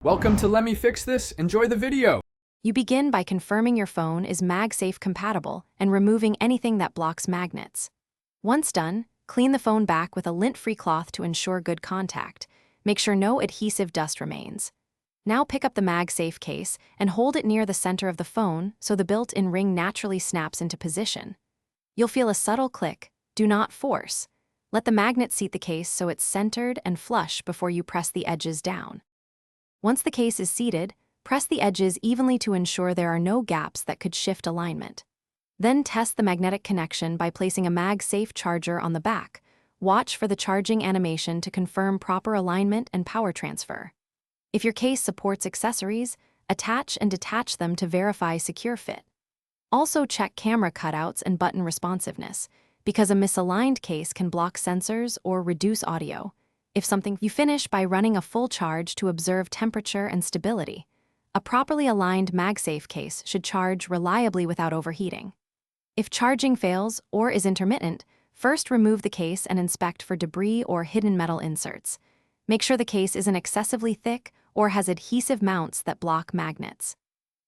Welcome to Let Me Fix This. Enjoy the video. You begin by confirming your phone is Magsafe compatible and removing anything that blocks magnets. Once done, clean the phone back with a lint-free cloth to ensure good contact. Make sure no adhesive dust remains. Now pick up the Magsafe case and hold it near the center of the phone so the built-in ring naturally snaps into position. You'll feel a subtle click. Do not force. Let the magnet seat the case so it's centered and flush before you press the edges down. Once the case is seated, press the edges evenly to ensure there are no gaps that could shift alignment. Then test the magnetic connection by placing a Magsafe charger on the back. Watch for the charging animation to confirm proper alignment and power transfer. If your case supports accessories, attach and detach them to verify secure fit. Also check camera cutouts and button responsiveness, because a misaligned case can block sensors or reduce audio. You finish by running a full charge to observe temperature and stability. A properly aligned Magsafe case should charge reliably without overheating. If charging fails or is intermittent, first remove the case and inspect for debris or hidden metal inserts. Make sure the case isn't excessively thick or has adhesive mounts that block magnets.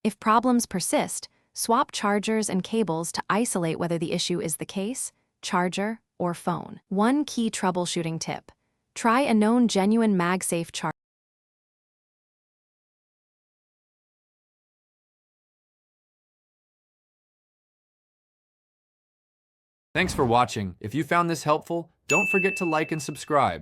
If problems persist, swap chargers and cables to isolate whether the issue is the case, charger, or phone. One key troubleshooting tip: try a known genuine Magsafe charger. Thanks for watching. If you found this helpful, don't forget to like and subscribe.